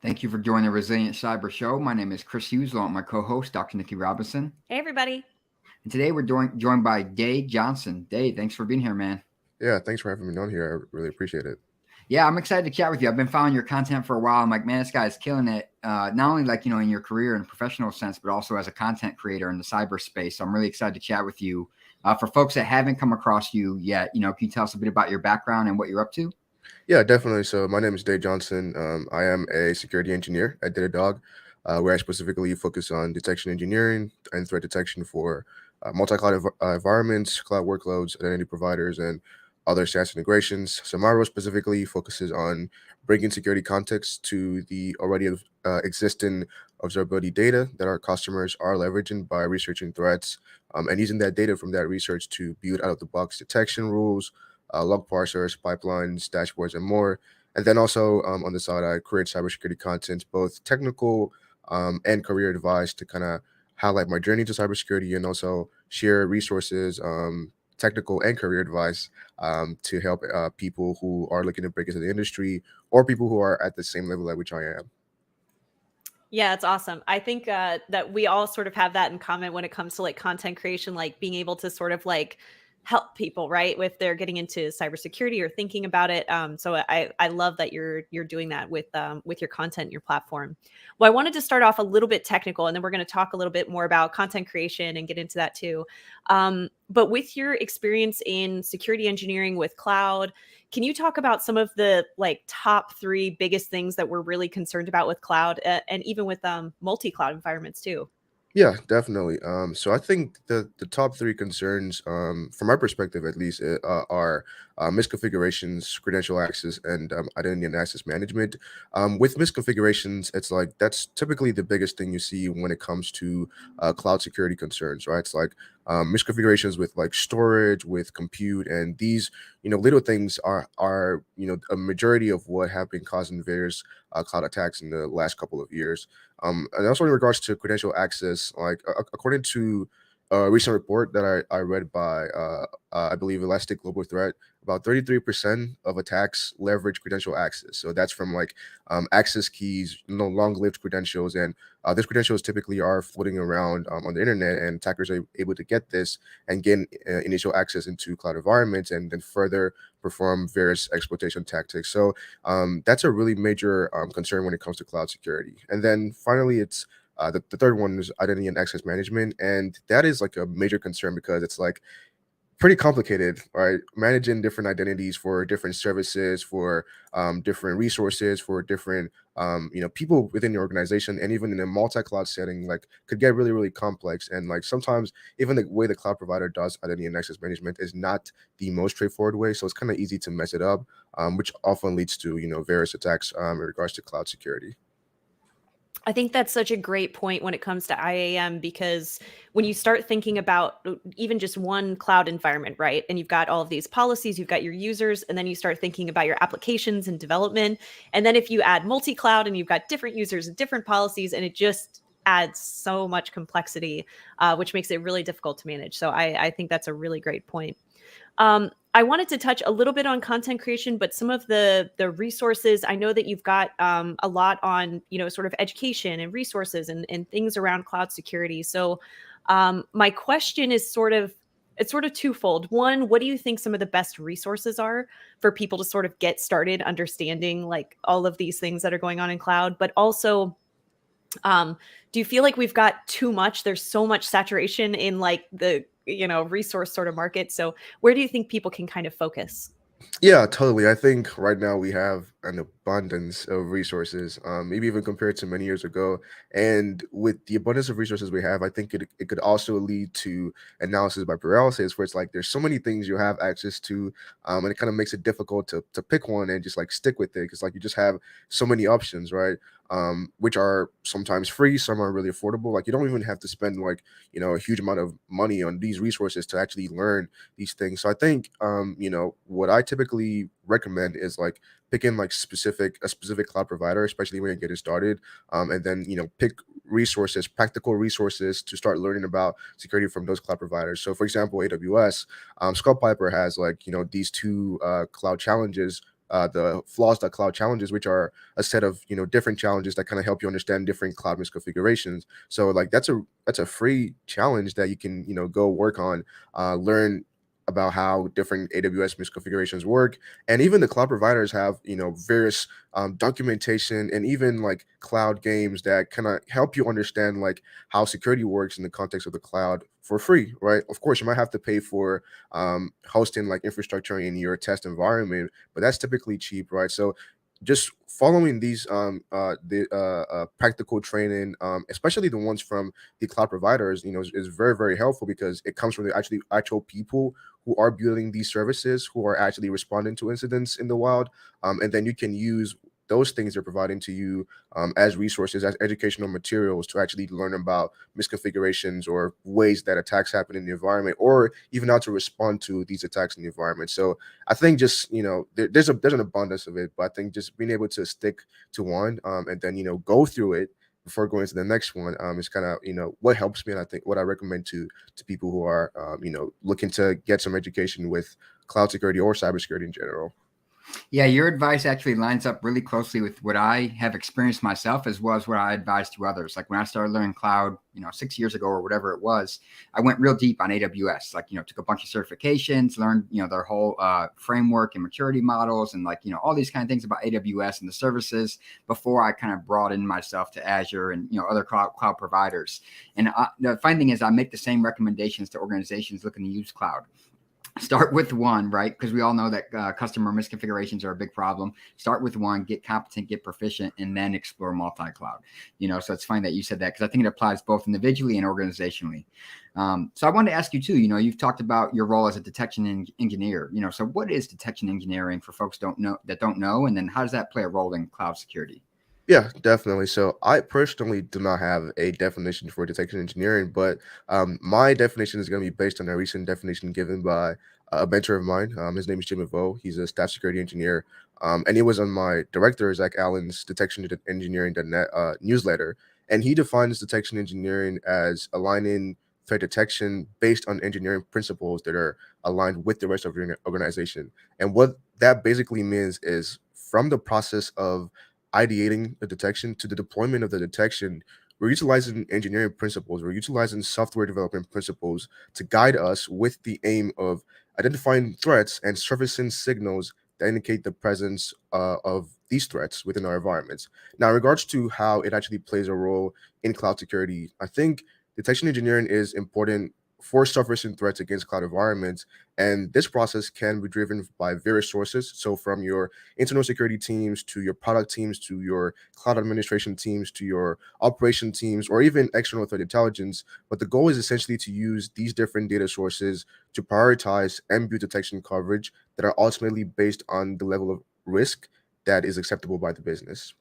Thank you for joining the Resilient Cyber Show. My name is Chris Hughes, along with my co-host, Dr. Nikki Robinson. Hey, everybody. And today we're joined by Dave Johnson. Dave, thanks for being here, man. Yeah, thanks for having me on here. I really appreciate it. Yeah, I'm excited to chat with you. I've been following your content for a while. I'm like, man, this guy's killing it. Not only in your career and professional sense, but also as a content creator in the cyberspace. So I'm really excited to chat with you. For folks that haven't come across you yet, can you tell us a bit about your background and what you're up to? Yeah, definitely. So my name is Dave Johnson. I am a security engineer at Datadog, where I specifically focus on detection engineering and threat detection for multi-cloud environments, cloud workloads, identity providers, and other SaaS integrations. So my role specifically focuses on bringing security context to the already existing observability data that our customers are leveraging by researching threats and using that data from that research to build out-of-the-box detection rules, log parsers, pipelines, dashboards, and more. And then also on the side, I create cybersecurity content, both technical and career advice to kind of highlight my journey to cybersecurity and also share resources, technical and career advice to help people who are looking to break into the industry or people who are at the same level at which I am. Yeah, it's awesome. I think that we all sort of have that in common when it comes to like content creation, like being able to sort of like help people, right? If they're getting into cybersecurity or thinking about it. So I love that you're doing that with your content, your platform. Well, I wanted to start off a little bit technical, and then we're going to talk a little bit more about content creation and get into that too. But with your experience in security engineering with cloud, can you talk about some of the like top 3 biggest things that we're really concerned about with cloud and even with multi-cloud environments too? Yeah, definitely. So I think the top 3 concerns, from my perspective at least, are misconfigurations, credential access, and identity and access management. With misconfigurations, it's like that's typically the biggest thing you see when it comes to cloud security concerns, right? It's like misconfigurations with like storage, with compute, and these little things are a majority of what have been causing various cloud attacks in the last couple of years. And also in regards to credential access, like according to a recent report that I read by, I believe, Elastic Global Threat, about 33% of attacks leverage credential access. So that's from like access keys, long-lived credentials, and these credentials typically are floating around on the internet, and attackers are able to get this and gain initial access into cloud environments, and then further perform various exploitation tactics. So that's a really major concern when it comes to cloud security. And then finally, it's the third one is identity and access management, and that is like a major concern because it's like pretty complicated, right? Managing different identities for different services, for different resources, for different people within the organization, and even in a multi-cloud setting, like could get really, really complex. And like sometimes even the way the cloud provider does identity and access management is not the most straightforward way, so it's kind of easy to mess it up, which often leads to various attacks in regards to cloud security. I think that's such a great point when it comes to IAM, because when you start thinking about even just one cloud environment, right? And you've got all of these policies, you've got your users, and then you start thinking about your applications and development. And then if you add multi-cloud and you've got different users and different policies, and it just adds so much complexity, which makes it really difficult to manage. So I think that's a really great point. I wanted to touch a little bit on content creation, but some of the resources, I know that you've got a lot on, sort of education and resources and things around cloud security. So my question is it's sort of twofold. One, what do you think some of the best resources are for people to sort of get started understanding like all of these things that are going on in cloud? But also, do you feel like we've got too much? There's so much saturation in like the resource sort of market. So where do you think people can kind of focus? Yeah, totally. I think right now we have an abundance of resources, maybe even compared to many years ago. And with the abundance of resources we have, I think it could also lead to analysis by paralysis, where it's like there's so many things you have access to, and it kind of makes it difficult to pick one and just like stick with it because like you just have so many options, right? Which are sometimes free, some are really affordable. Like you don't even have to spend like a huge amount of money on these resources to actually learn these things. So I think what I typically recommend is like picking like a specific cloud provider, especially when you're getting started, and then pick resources, practical resources to start learning about security from those cloud providers. So for example, AWS, Skull Piper has like these 2 cloud challenges the flaws that cloud challenges, which are a set of different challenges that kind of help you understand different cloud misconfigurations. So like that's a free challenge that you can go work on, learn about how different AWS misconfigurations work. And even the cloud providers have various documentation and even like cloud games that kind of help you understand like how security works in the context of the cloud for free, right? Of course, you might have to pay for hosting like infrastructure in your test environment, but that's typically cheap, right? So just following these practical training, especially the ones from the cloud providers, is very, very helpful because it comes from the actual people who are building these services, who are actually responding to incidents in the wild. And then you can use those things they're providing to you as resources, as educational materials to actually learn about misconfigurations or ways that attacks happen in the environment, or even how to respond to these attacks in the environment. So I think just there's an abundance of it, but I think just being able to stick to one and then go through it before going to the next one is kind of what helps me, and I think what I recommend to people who are looking to get some education with cloud security or cybersecurity in general. Yeah, your advice actually lines up really closely with what I have experienced myself, as well as what I advise to others. Like when I started learning cloud, 6 years ago or whatever it was, I went real deep on AWS. Like, took a bunch of certifications, learned, their whole framework and maturity models, and like, all these kind of things about AWS and the services before I kind of brought in myself to Azure and other cloud providers. And the fine thing is, I make the same recommendations to organizations looking to use cloud. Start with one, right? Because we all know that customer misconfigurations are a big problem. Start with one, get competent, get proficient, and then explore multi-cloud. So it's fine that you said that, because I think it applies both individually and organizationally. So I wanted to ask you too, you've talked about your role as a detection engineer. So what is detection engineering for folks that don't know, and then how does that play a role in cloud security? Yeah, definitely. So I personally do not have a definition for detection engineering, but my definition is going to be based on a recent definition given by a mentor of mine. His name is Jim Vo. He's a staff security engineer, and he was on my director Zach Allen's detection engineering.net newsletter. And he defines detection engineering as aligning threat detection based on engineering principles that are aligned with the rest of your organization. And what that basically means is from the process of ideating the detection to the deployment of the detection, we're utilizing engineering principles, we're utilizing software development principles to guide us with the aim of identifying threats and surfacing signals that indicate the presence of these threats within our environments. Now, in regards to how it actually plays a role in cloud security, I think detection engineering is important for surfacing threats against cloud environments. And this process can be driven by various sources. So from your internal security teams to your product teams to your cloud administration teams to your operation teams or even external threat intelligence. But the goal is essentially to use these different data sources to prioritize and build detection coverage that are ultimately based on the level of risk that is acceptable by the business.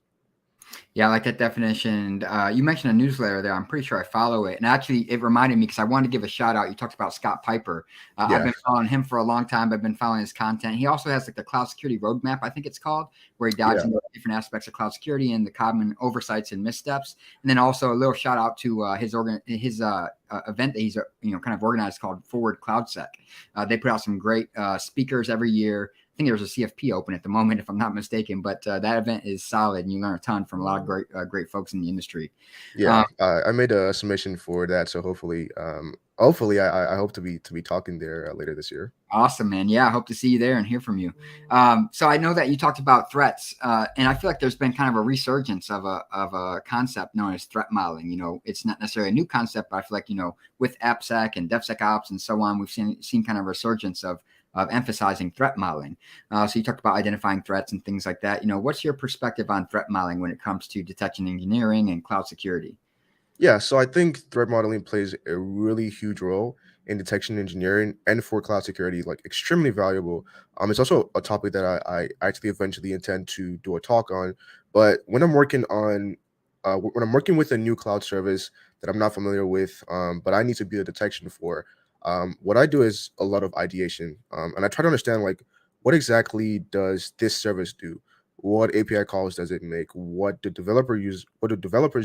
Yeah, I like that definition. You mentioned a newsletter there. I'm pretty sure I follow it. And actually, it reminded me, because I wanted to give a shout out. You talked about Scott Piper. I've Yeah, been following him for a long time. I've been following his content. He also has like the Cloud Security Roadmap, I think it's called, where he dives yeah, into different aspects of cloud security and the common oversights and missteps. And then also a little shout out to his event that he's kind of organized called Forward CloudSec. They put out some great speakers every year. I think there's a CFP open at the moment, if I'm not mistaken, but that event is solid, and you learn a ton from a lot of great folks in the industry. yeah. I made a submission for that, so hopefully, I hope to be talking there later this year. Awesome, man. Yeah, I hope to see you there and hear from you. So I know that you talked about threats, and I feel like there's been kind of a resurgence of a concept known as threat modeling. It's not necessarily a new concept, but I feel like with AppSec and DevSecOps and so on, we've seen kind of a resurgence of emphasizing threat modeling. So you talked about identifying threats and things like that. What's your perspective on threat modeling when it comes to detection engineering and cloud security? Yeah, so I think threat modeling plays a really huge role in detection engineering and for cloud security, like extremely valuable. It's also a topic that I actually eventually intend to do a talk on. But when I'm working with a new cloud service that I'm not familiar with, but I need to be a detection for, what I do is a lot of ideation, and I try to understand like what exactly does this service do? What API calls does it make? What do developers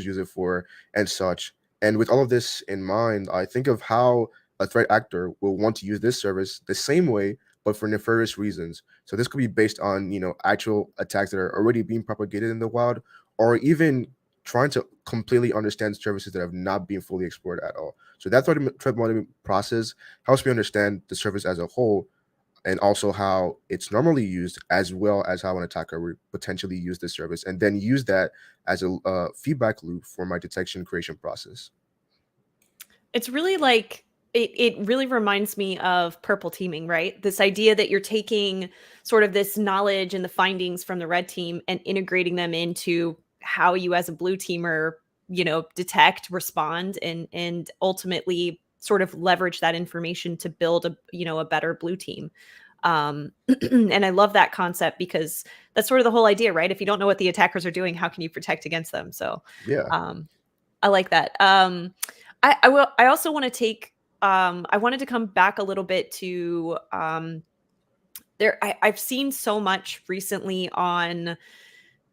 use it for? And such. And with all of this in mind, I think of how a threat actor will want to use this service the same way but for nefarious reasons. So this could be based on, actual attacks that are already being propagated in the wild, or even trying to completely understand services that have not been fully explored at all. So that threat modeling process helps me understand the service as a whole, and also how it's normally used, as well as how an attacker would potentially use this service, and then use that as a feedback loop for my detection creation process. It's really like it really reminds me of purple teaming, right? This idea that you're taking sort of this knowledge and the findings from the red team and integrating them into how you as a blue teamer, detect, respond, and ultimately sort of leverage that information to build a better blue team. And I love that concept because that's sort of the whole idea, right? If you don't know what the attackers are doing, how can you protect against them? So Yeah. I like that. I also want to take. I wanted to come back a little bit to there. I've seen so much recently on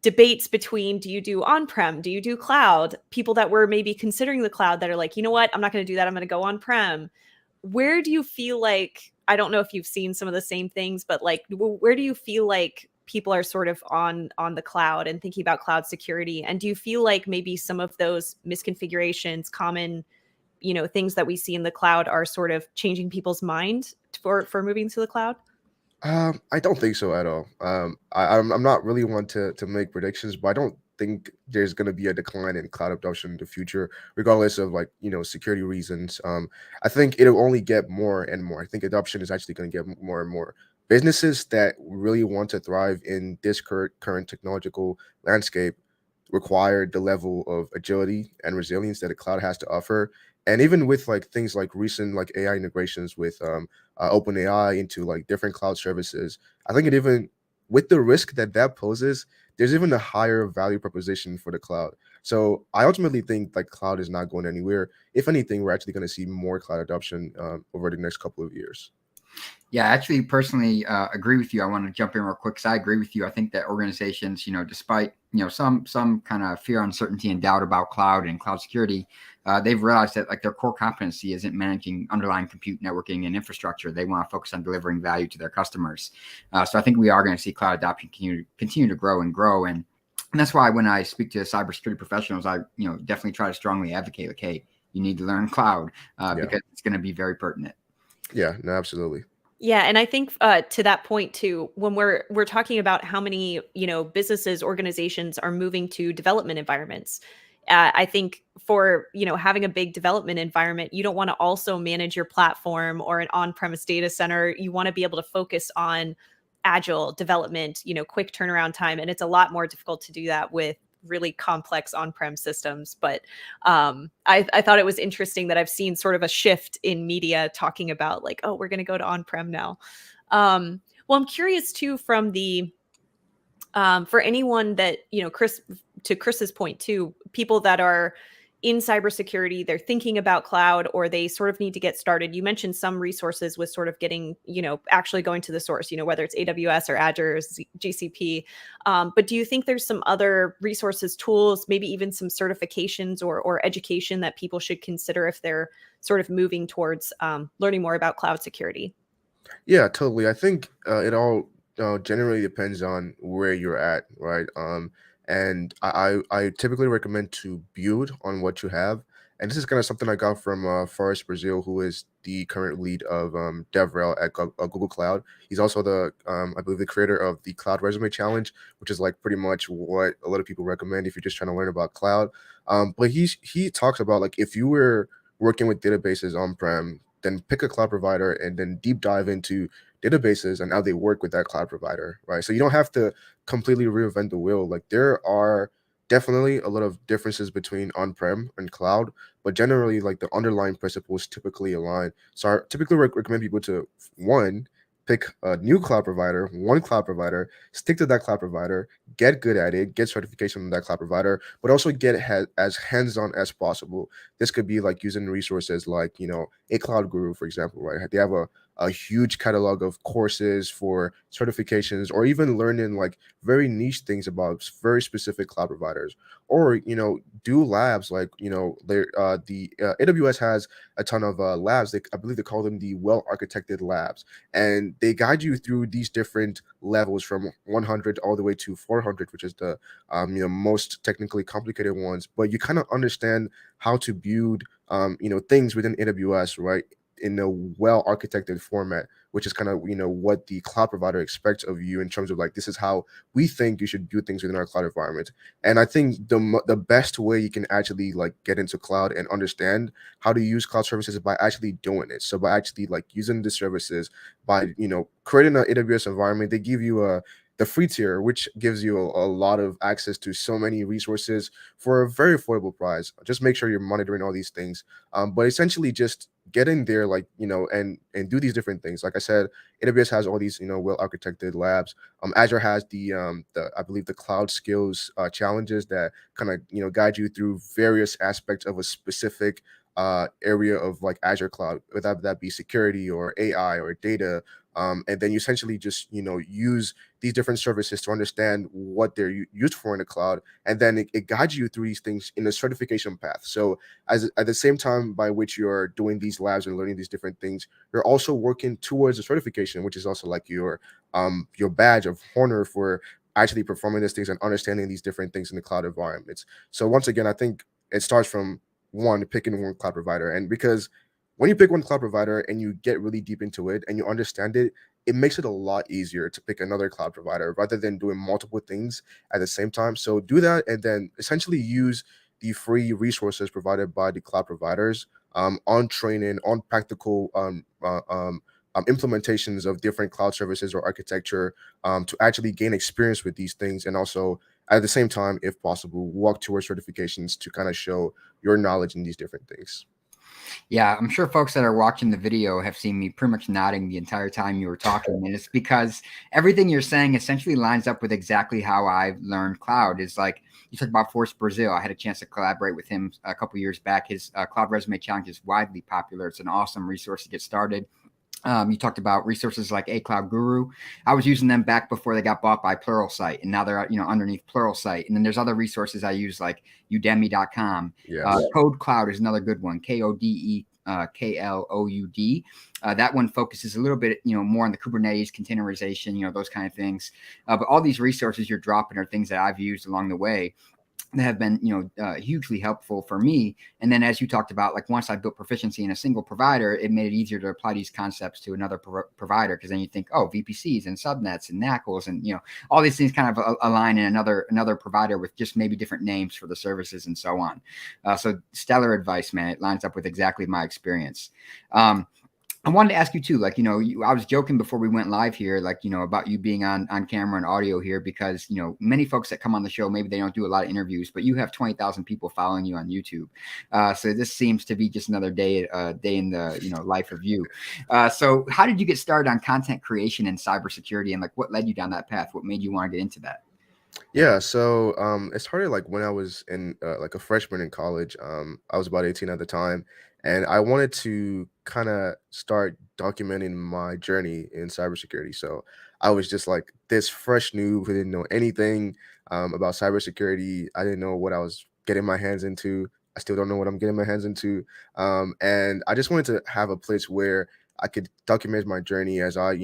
debates between, do you do on-prem, do you do cloud? People that were maybe considering the cloud that are like, you know what, I'm not going to do that. I'm going to go on-prem. Where do you feel like, I don't know if you've seen some of the same things, but like, where do you feel like people are sort of on the cloud and thinking about cloud security? And do you feel like maybe some of those misconfigurations, common, things that we see in the cloud are sort of changing people's mind for moving to the cloud? I don't think so at all. I'm not really one to make predictions, but I don't think there's going to be a decline in cloud adoption in the future, regardless of, like, security reasons. I think it'll only get more and more. I think adoption is actually going to get more and more. Businesses that really want to thrive in this current technological landscape require the level of agility and resilience that a cloud has to offer. And even with, like, things like recent, like, AI integrations with OpenAI into, like, different cloud services, I think it even, with the risk that that poses, there's even a higher value proposition for the cloud. So I ultimately think, like, cloud is not going anywhere. If anything, we're actually going to see more cloud adoption over the next couple of years. Yeah, I actually personally agree with you. I want to jump in real quick because I agree with you. I think that organizations, despite some kind of fear, uncertainty, and doubt about cloud and cloud security, they've realized that, like, their core competency isn't managing underlying compute, networking, and infrastructure. They want to focus on delivering value to their customers. So I think we are going to see cloud adoption continue to grow and grow. And that's why when I speak to cybersecurity professionals, I definitely try to strongly advocate, like, hey, you need to learn cloud because it's going to be very pertinent. Yeah, no, absolutely. Yeah, and I think to that point too, when we're talking about how many businesses, organizations are moving to development environments, I think for having a big development environment, you don't want to also manage your platform or an on-premise data center. You want to be able to focus on agile development, quick turnaround time, and it's a lot more difficult to do that with really complex on-prem systems. But I thought it was interesting that I've seen sort of a shift in media talking about, like, oh, we're going to go to on-prem now. Well, I'm curious too, from the for anyone that, Chris, to Chris's point too, people that are in cybersecurity, they're thinking about cloud, or they sort of need to get started. You mentioned some resources with sort of getting, actually going to the source, whether it's AWS or Azure or GCP. But do you think there's some other resources, tools, maybe even some certifications or education that people should consider if they're sort of moving towards learning more about cloud security? Yeah, totally. I think it all generally depends on where you're at, right? And I typically recommend to build on what you have. And this is kind of something I got from Forrest Brazil, who is the current lead of DevRel at Google Cloud. He's also I believe, the creator of the Cloud Resume Challenge, which is, like, pretty much what a lot of people recommend if you're just trying to learn about cloud. But he talks about, like, if you were working with databases on-prem, then pick a cloud provider and then deep dive into databases and how they work with that cloud provider, right? So you don't have to completely reinvent the wheel. Like, there are definitely a lot of differences between on-prem and cloud, but generally, like, the underlying principles typically align. So I typically recommend people to, one, pick a new cloud provider, one cloud provider, stick to that cloud provider, get good at it, get certification from that cloud provider, but also get as hands-on as possible. This could be, like, using resources like, a Cloud Guru, for example, right? They have a huge catalog of courses for certifications, or even learning like very niche things about very specific cloud providers, or do labs like the AWS has a ton of labs. I believe they call them the well architected labs, and they guide you through these different levels from 100 all the way to 400, which is the most technically complicated ones. But you kind of understand how to build things within AWS, right, in a well architected format, which is kind of what the cloud provider expects of you in terms of like, this is how we think you should do things within our cloud environment. And I think the best way you can actually like get into cloud and understand how to use cloud services is by actually doing it. So by actually like using the services, by creating an AWS environment. They give you the free tier, which gives you a lot of access to so many resources for a very affordable price. Just make sure you're monitoring all these things. But essentially just get in there, like, and do these different things. Like I said, AWS has all these, well architected labs. Azure has the I believe the cloud skills challenges that kind of, guide you through various aspects of a specific area of like Azure cloud, whether that be security or AI or data. And then you essentially just use these different services to understand what they're used for in the cloud, and then it guides you through these things in a certification path. So as at the same time by which you're doing these labs and learning these different things, you're also working towards a certification, which is also like your badge of honor for actually performing these things and understanding these different things in the cloud environments. So once again, I think it starts from one, picking one cloud provider. And because when you pick one cloud provider and you get really deep into it and you understand it, it makes it a lot easier to pick another cloud provider rather than doing multiple things at the same time. So do that, and then essentially use the free resources provided by the cloud providers on training, on practical implementations of different cloud services or architecture, to actually gain experience with these things, and also at the same time, if possible, walk towards certifications to kind of show your knowledge in these different things. Yeah, I'm sure folks that are watching the video have seen me pretty much nodding the entire time you were talking. And it's because everything you're saying essentially lines up with exactly how I've learned cloud. Is like, you talked about Force Brazil. I had a chance to collaborate with him a couple years back. His Cloud Resume Challenge is widely popular. It's an awesome resource to get started. You talked about resources like A Cloud Guru. I was using them back before they got bought by Pluralsight, and now they're underneath Pluralsight. And then there's other resources I use like Udemy.com. Yes. Code Cloud is another good one. KODE. That one focuses a little bit, more on the Kubernetes containerization, those kind of things. But all these resources you're dropping are things that I've used along the way that have been, hugely helpful for me. And then, as you talked about, like once I built proficiency in a single provider, it made it easier to apply these concepts to another provider. Because then you think, oh, VPCs and subnets and NACLs and all these things kind of align in another provider with just maybe different names for the services and so on. So stellar advice, man. It lines up with exactly my experience. I wanted to ask you too, like, I was joking before we went live here, like, about you being on camera and audio here, because, many folks that come on the show, maybe they don't do a lot of interviews, but you have 20,000 people following you on YouTube. So this seems to be just another day in the, life of you. So how did you get started on content creation and cybersecurity, and like what led you down that path? What made you want to get into that? Yeah, so it started like when I was in like a freshman in college. I was about 18 at the time, and I wanted to kind of start documenting my journey in cybersecurity. So I was just like this fresh noob who didn't know anything about cybersecurity. I didn't know what I was getting my hands into. I still don't know what I'm getting my hands into. And I just wanted to have a place where I could document my journey as I,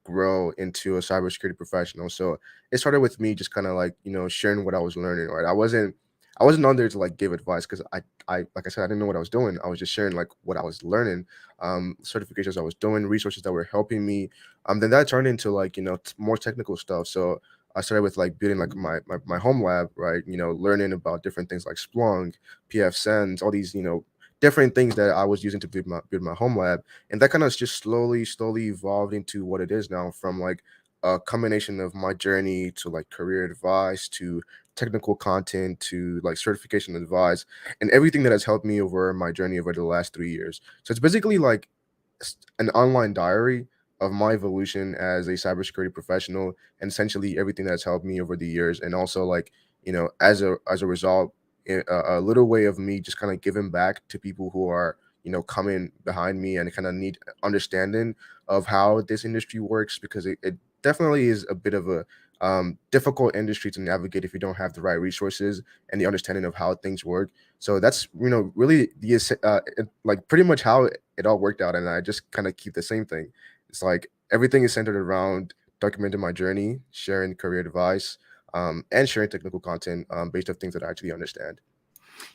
grow into a cybersecurity professional. So it started with me just kind of like, sharing what I was learning, right? I wasn't on there to like give advice, because I like I said, I didn't know what I was doing. I was just sharing like what I was learning, certifications I was doing, resources that were helping me. Then that turned into like, more technical stuff. So I started with like building like my home lab, right? Learning about different things like Splunk, PFSense, all these, different things that I was using to build my home lab. And that kind of just slowly evolved into what it is now, from like a combination of my journey to like career advice to technical content to like certification advice, and everything that has helped me over my journey over the last 3 years. So it's basically like an online diary of my evolution as a cybersecurity professional, and essentially everything that's helped me over the years. And also like, as a result, a little way of me just kind of giving back to people who are, coming behind me and kind of need understanding of how this industry works, because it definitely is a bit of a difficult industry to navigate if you don't have the right resources and the understanding of how things work. So that's really like pretty much how it all worked out, and I just kind of keep the same thing. It's like everything is centered around documenting my journey, sharing career advice, and sharing technical content based on things that I actually understand.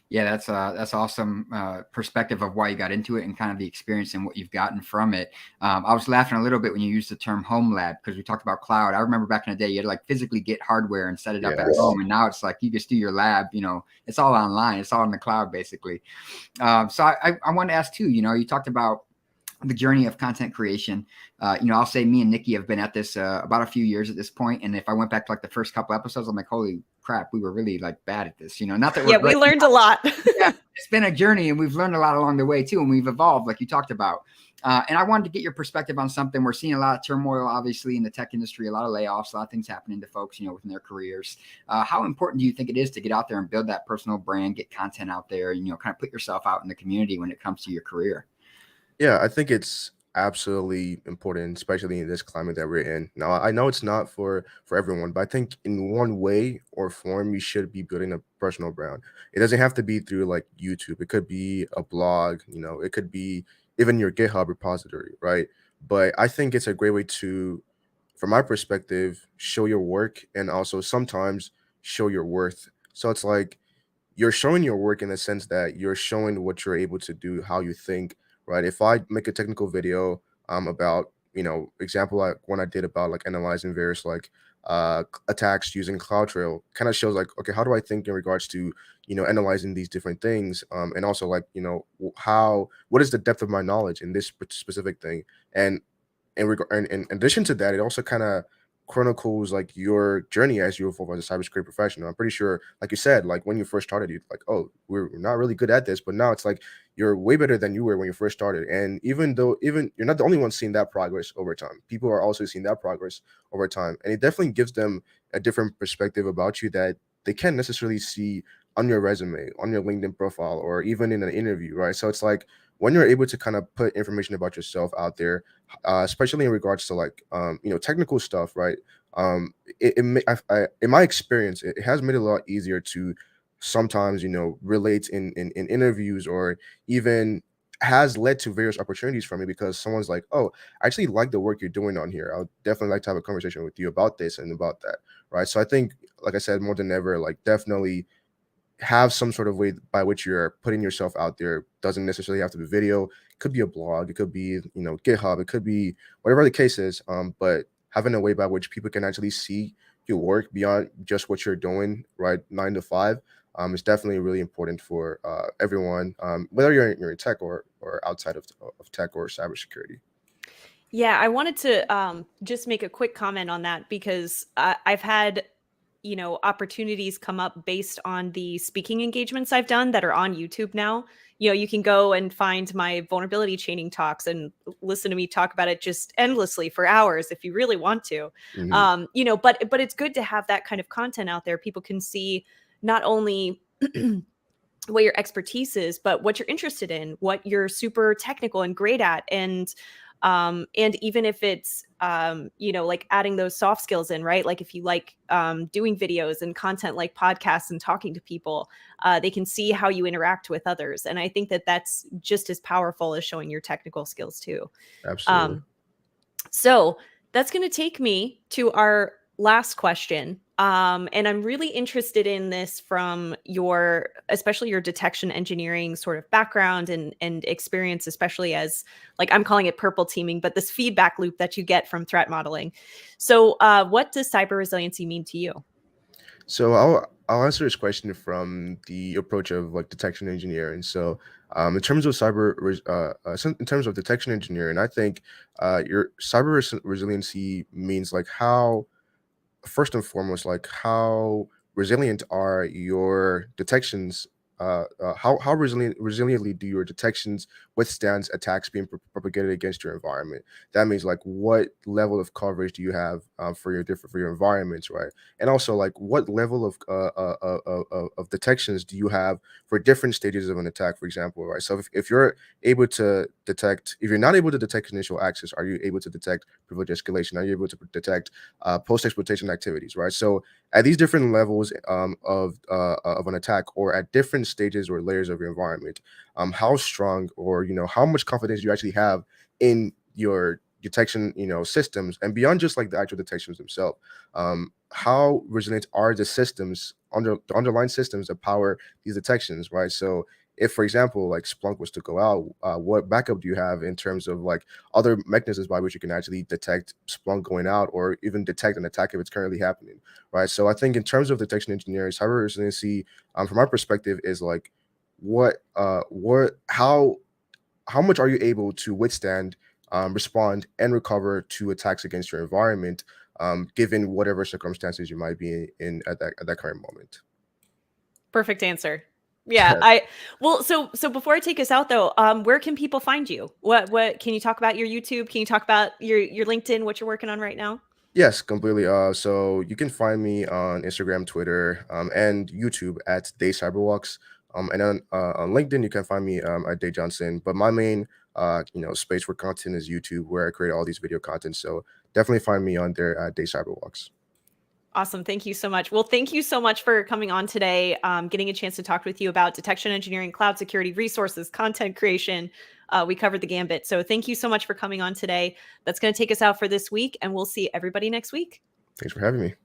Yeah, that's awesome perspective of why you got into it and kind of the experience and what you've gotten from it. I was laughing a little bit when you used the term home lab, because we talked about cloud. I remember back in the day, you had to like physically get hardware and set it up at Yes. home, and now it's like you just do your lab. It's all online. It's all in the cloud basically. So I wanted to ask too. You talked about the journey of content creation. I'll say me and Nikki have been at this about a few years at this point. And if I went back to like the first couple episodes, I'm like, holy crap, we were really like bad at this. Not that we're Yeah, we great. learned a lot. Yeah, it's been a journey, and we've learned a lot along the way too, and we've evolved, like you talked about. And I wanted to get your perspective on something. We're seeing a lot of turmoil, obviously, in the tech industry, a lot of layoffs, a lot of things happening to folks, within their careers. How important do you think it is to get out there and build that personal brand, get content out there, and kind of put yourself out in the community when it comes to your career? Yeah, I think it's absolutely important, especially in this climate that we're in. Now, I know it's not for everyone, but I think in one way or form, you should be building a personal brand. It doesn't have to be through like YouTube. It could be a blog, it could be even your GitHub repository, right? But I think it's a great way to, from my perspective, show your work and also sometimes show your worth. So it's like you're showing your work in the sense that you're showing what you're able to do, how you think, right? If I make a technical video about, example like one I did about like analyzing various like attacks using CloudTrail, kind of shows like, okay, how do I think in regards to, analyzing these different things, and also like, what is the depth of my knowledge in this specific thing? And in addition to that, it also kind of chronicles like your journey as you evolve as a cybersecurity professional. I'm pretty sure, like you said, like when you first started, you like, oh, we're not really good at this, but now it's like you're way better than you were when you first started. And even you're not the only one seeing that progress over time, people are also seeing that progress over time, and it definitely gives them a different perspective about you that they can't necessarily see on your resume, on your LinkedIn profile, or even in an interview, right? So it's like when you're able to kind of put information about yourself out there, especially in regards to like technical stuff, right? In my experience, it has made it a lot easier to sometimes relate in interviews, or even has led to various opportunities for me, because someone's like, oh, I actually like the work you're doing on here. I'll definitely like to have a conversation with you about this and about that, right? So I think, like I said, more than ever, like definitely have some sort of way by which you're putting yourself out there. Doesn't necessarily have to be video. It could be a blog, it could be GitHub, it could be whatever the case is, but having a way by which people can actually see your work beyond just what you're doing, right, 9 to 5, is definitely really important for everyone, whether you're in tech or outside of tech or cybersecurity. Yeah, I wanted to just make a quick comment on that, because I've had opportunities come up based on the speaking engagements I've done that are on YouTube now. You can go and find my vulnerability chaining talks and listen to me talk about it just endlessly for hours if you really want to. Mhm. But it's good to have that kind of content out there. People can see not only what your expertise is, but what you're interested in, what you're super technical and great at. And even if it's like adding those soft skills in, right? Like if you like doing videos and content like podcasts and talking to people, they can see how you interact with others. And I think that that's just as powerful as showing your technical skills too. Absolutely. Um, so that's going to take me to our last question. And I'm really interested in this from especially your detection engineering sort of background and experience, especially as, like, I'm calling it purple teaming, but this feedback loop that you get from threat modeling. So what does cyber resiliency mean to you? So I'll answer this question from the approach of like detection engineering. So in terms of in terms of detection engineering, I think your resiliency means like how, first and foremost, like how resilient are your detections? How resiliently do your detections withstands attacks being propagated against your environment. That means like what level of coverage do you have for your environments, right? And also like what level of detections do you have for different stages of an attack, for example, right? So if you're able to detect, if you're not able to detect initial access, are you able to detect privilege escalation? Are you able to detect post exploitation activities, right? So at these different levels of an attack, or at different stages or layers of your environment, how strong, or how much confidence you actually have in your detection systems, and beyond just like the actual detections themselves, how resilient are the systems, the underlying systems that power these detections, right? So if, for example, like Splunk was to go out, what backup do you have in terms of like other mechanisms by which you can actually detect Splunk going out, or even detect an attack if it's currently happening, right? So I think in terms of detection engineering, cyber resiliency, from my perspective, is like how much are you able to withstand, respond, and recover to attacks against your environment, given whatever circumstances you might be in at that current moment. Perfect answer. Yeah, so before I take us out though, where can people find you? What can you talk about your YouTube? Can you talk about your LinkedIn, what you're working on right now? Yes, completely. So you can find me on Instagram, Twitter, and YouTube at Day Cyberwalks. And on LinkedIn, you can find me at Day Johnson. But my main, space for content is YouTube, where I create all these video content. So definitely find me on there at Day Cyberwalks. Awesome. Thank you so much. Well, thank you so much for coming on today, getting a chance to talk with you about detection engineering, cloud security, resources, content creation. We covered the gambit. So thank you so much for coming on today. That's going to take us out for this week, and we'll see everybody next week. Thanks for having me.